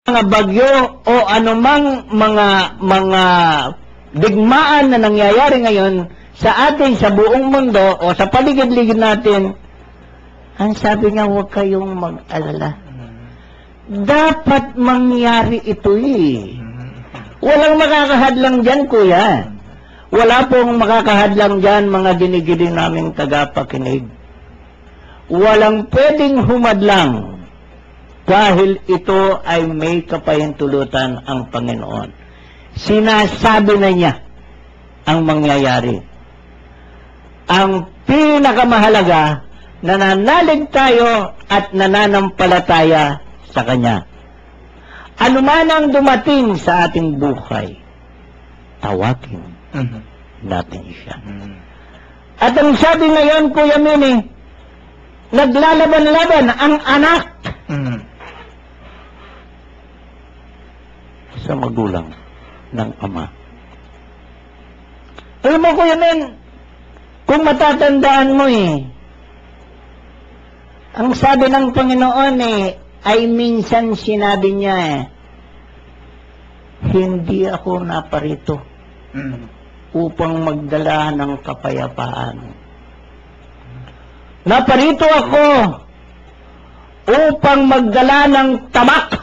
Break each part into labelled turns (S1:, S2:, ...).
S1: mga bagyo o anumang mga digmaan na nangyayari ngayon sa atin, sa buong mundo o sa paligid-ligid natin, ang sabi nga, huwag kayong mag-alala. Dapat mangyari ito eh. Walang makakahadlang dyan, kuya. Wala pong makakahadlang dyan, mga ginigiling naming tagapakinig. Walang pwedeng humadlang dahil ito ay may kapahintulutan ang Panginoon. Sinasabi na niya ang mangyayari. Ang pinakamahalaga, nananalig tayo at nananampalataya sa Kanya. Ano man ang dumating sa ating buhay, tawagin natin siya. At ang sabi ngayon, Kuya Mini, naglalaban-laban ang anak sa magulang ng ama. Alam mo, Kuya Min, kung matatandaan mo ang sabi ng Panginoon ay minsan sinabi niya hindi ako naparito upang magdala ng kapayapaan. Naparito ako upang magdala ng tamak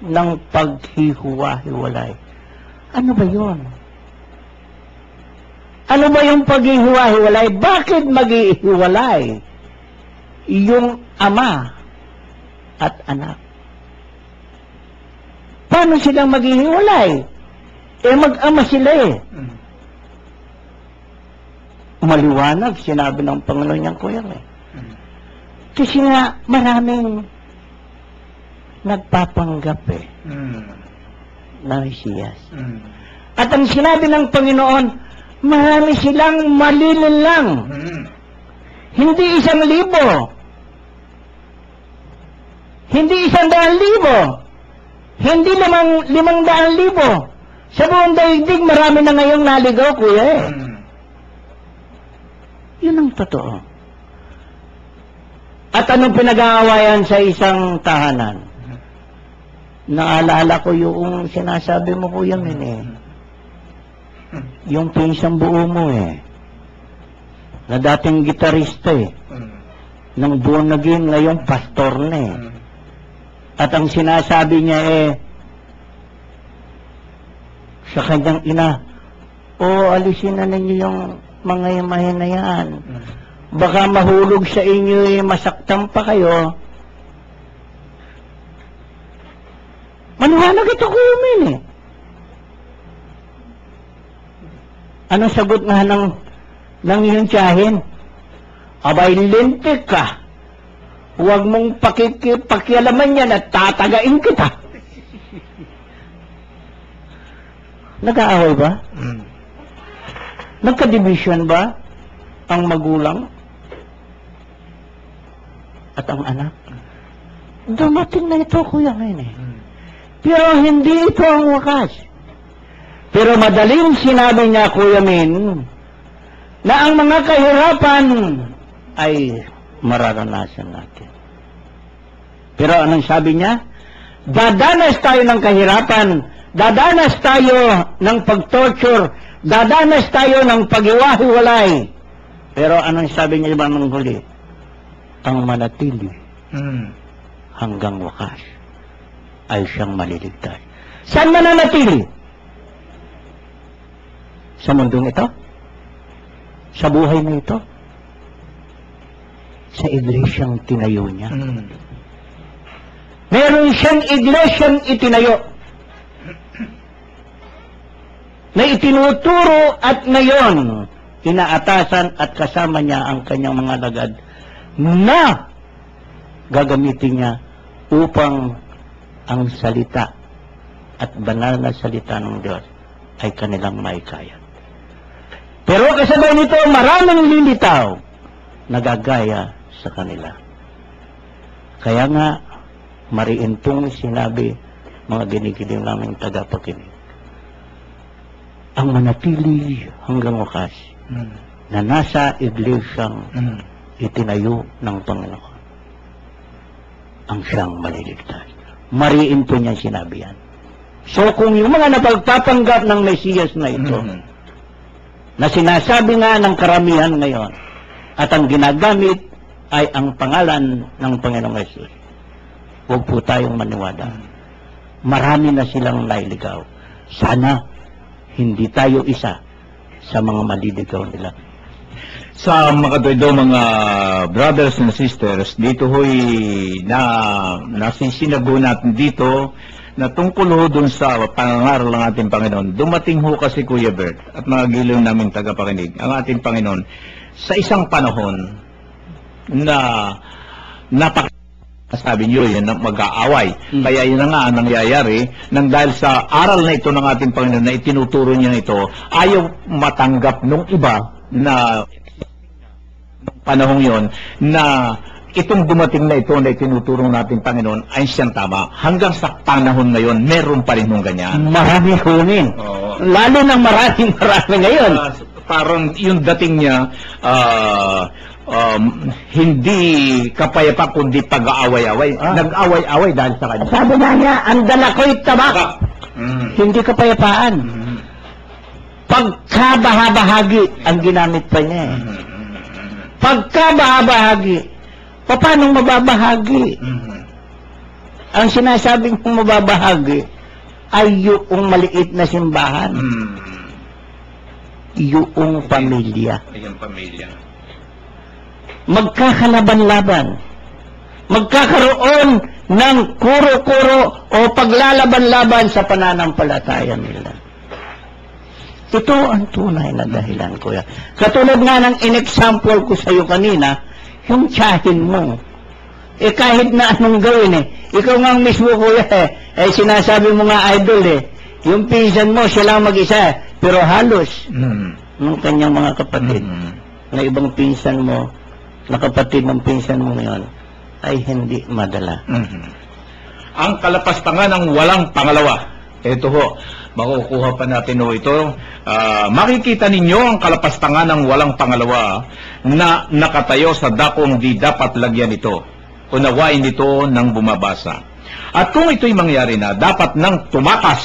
S1: ng paghihiwa-hiwalay. Ano ba yun? Ano ba yung paghihiwa-hiwalay? Bakit maghihiwalay yung ama at anak? Paano silang maghihiwalay? Mag-ama sila Maliwanag, sinabi ng Panginoon niyang kuya Kasi nga, maraming nagpapanggap na Mesiyas. At ang sinabi ng Panginoon, marami silang malilinlang. Hindi 1,000. Hindi 100,000. Hindi 500,000. Sa buong daigdig, marami na ngayong naligaw, kuya Yun ang totoo. At anong pinag-aawayan sa isang tahanan? Naalala ko yung sinasabi mo, Kuya Min yung pinsang buo mo na dating gitarista ng buong naging ngayong pastor na At ang sinasabi niya sa kanyang ina, alisin na ninyo yung mga imahe na yan. Baka mahulog sa inyo masaktan pa kayo. Manuhanag ito, Kuya Min Anong sagot nga ng iyong tiyahin? Abay, lintik ka. Huwag mong pakialaman yan at tatagain kita. Nag-aaway ba? Nagka-division ba ang magulang at ang anak? Dumating na ito, Kuya Min Pero hindi ito ang wakas. Pero madaling sinabi niya, Kuya Min, na ang mga kahirapan ay mararanasan natin. Pero anong sabi niya? Dadanas tayo ng kahirapan, dadanas tayo ng pag-torture, dadanas tayo ng pag-iwahiwalay. Pero anong sabi niya ba ng huli? Ang manatili hanggang wakas ay siyang maliligtas. Saan mananatili? Sa mundong ito? Sa buhay na ito? Sa iglesyang tinayo niya. Meron siyang iglesyang itinayo na itinuturo at ngayon inaatasan at kasama niya ang kanyang mga lagad na gagamitin niya upang ang salita at banal na salita ng Diyos ay kanilang maikaya. Pero kasabay nito, maraming lilitaw nagagaya sa kanila. Kaya nga, mariin pong sinabi, mga ginigiling naming tagapakinig, ang manatili hanggang wakas na nasa iglesyang itinayo ng Panginoon ang siyang maliligtas. mariin po niya sinabi yan. So kung yung mga napagpapanggap ng Mesiyas na ito, na sinasabi nga ng karamihan ngayon, at ang ginagamit ay ang pangalan ng Panginoong Yesus, huwag po tayong maniwala. Marami na silang nailigaw. Sana hindi tayo isa sa mga maliligaw nila.
S2: Sa mga doido, mga brothers and sisters, dito ho'y nasisinago natin dito na tungkol ho dun sa pangangaral ng ating Panginoon. Dumating ho kasi Kuya Bert at mga giliw naming tagapakinig, ang ating Panginoon sa isang panahon na sabi niyo yun, mag-aaway. Kaya yun na nga ang nangyayari nang dahil sa aral na ito ng ating Panginoon na itinuturo niya ito, ayaw matanggap nung iba na panahong yon na itong dumating na ito na itinuturo natin Panginoon ay siyang tama. Hanggang sa panahon ngayon, meron pa rin nung ganyan.
S1: Marami kunin. Lalo ng marami ngayon.
S2: Parang yung dating niya, hindi kapayapa kundi pag-aaway-away. Nag-away-away dahil sa kanya.
S1: Sabi na niya, ang dala ko'y tabak. Hindi kapayapaan. Pagkabahabahagi ang ginamit pa niya. Pagkabahabahagi. Paano mababahagi? Ang sinasabing kong mababahagi ay yung maliit na simbahan. Yung pamilya.
S2: Yung pamilya.
S1: Magkakalaban-laban. Magkakaroon ng kuro-kuro o paglalaban-laban sa pananampalataya nila. Ito ang tunay na dahilan, kuya. Katulad nga ng in-example ko sa iyo kanina, yung tiyahin mo. Kahit na anong gawin ikaw nga mismo, kuya, sinasabi mo nga idol yung pinsan mo, siya lang mag-isa, pero halos ng kanyang mga kapatid na ibang pinsan mo, na kapatid ng pinsan mo ngayon, ay hindi madala.
S2: Ang kalapastangan ng walang pangalawa. Ito ho, makukuha pa natin ho ito. Makikita ninyo ang kalapastangan ng walang pangalawa na nakatayo sa dakong di dapat lagyan ito. Unawain ito ng bumabasa. At kung ito'y mangyari na, dapat nang tumakas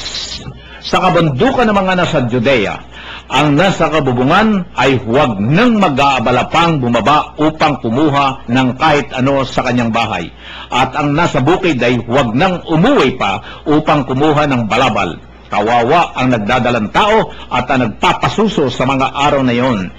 S2: sa kabundukan ng mga nasa Judea. Ang nasa kabubungan ay huwag nang mag-aabala pang bumaba upang kumuha ng kahit ano sa kanyang bahay. At ang nasa bukid ay huwag nang umuwi pa upang kumuha ng balabal. Kawawa ang nagdadalang tao at ang nagpapasuso sa mga araw na iyon.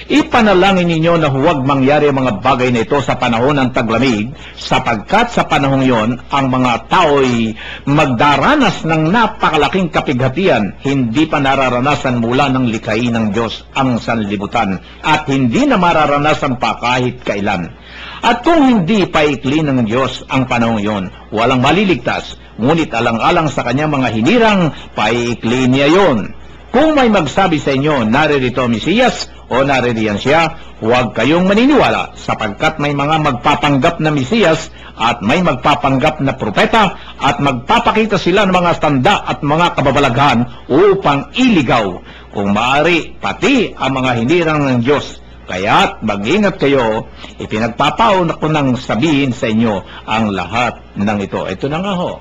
S2: Ipanalangin ninyo na huwag mangyari ang mga bagay na ito sa panahon ng taglamig, sapagkat sa panahong iyon, ang mga tao'y magdaranas ng napakalaking kapighatian, hindi pa nararanasan mula ng likhain ng Diyos ang sanlibutan, at hindi na mararanasan pa kahit kailan. At kung hindi paikli ng Diyos ang panahong iyon, walang maliligtas, ngunit alang-alang sa kanyang mga hinirang, paikli niya yon. Kung may magsabi sa inyo, naririto ang Mesiyas o naririyan siya, huwag kayong maniniwala, sapagkat may mga magpapanggap na Mesiyas at may magpapanggap na propeta, at magpapakita sila ng mga tanda at mga kababalaghan upang iligaw, kung maaari, pati ang mga hinirang ng Diyos. Kaya't mag-ingat kayo, ipinagpapaon ako nang sabihin sa inyo ang lahat ng ito. Ito na nga ho.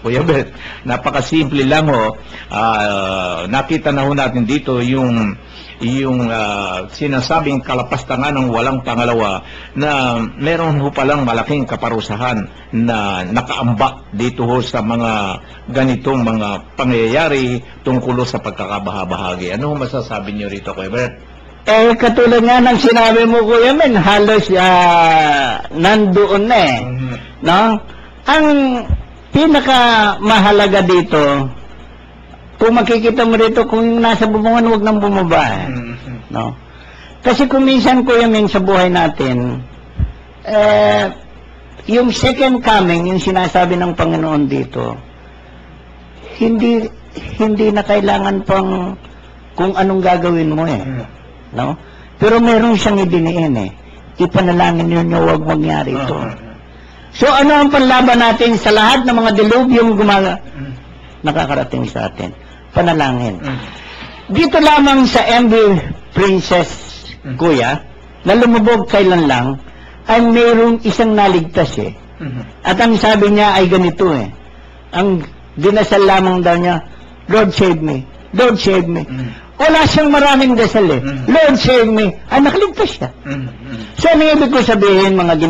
S2: Kuya Bert, napakasimple lang ho. Nakita na ho natin dito yung sinasabing kalapastangan ng walang pangalawa na meron ho palang malaking kaparusahan na nakaambak dito ho sa mga ganitong mga pangyayari tungkol sa pagkakabahabahagi. Ano ho masasabi niyo rito, Kuya Bert?
S1: Katulad nga ng sinabi mo, Kuya Men, halos nandoon na no? Ang pinakamahalaga dito, kung makikita mo dito, kung nasa bubungan, huwag nang bumaba. No? Kasi kung minsan, Kuya Men, sa buhay natin, yung second coming, yung sinasabi ng Panginoon dito, hindi na kailangan pang kung anong gagawin mo no? Pero meron siyang idiniin ipanalangin ninyo, huwag mangyari ito. So ano ang panlaban natin sa lahat ng mga dilubyong nakakarating sa atin? Panalangin. Dito lamang sa MB Princess, Kuya, na lumubog kailan lang, ay mayroong isang naligtas At ang sabi niya ay ganito ang dinasal lamang daw niya, Lord save me, Lord save me. Wala siyang maraming dasal eh. Lord save me. Nakaligtas siya. So, ang ibig ko sabihin, mga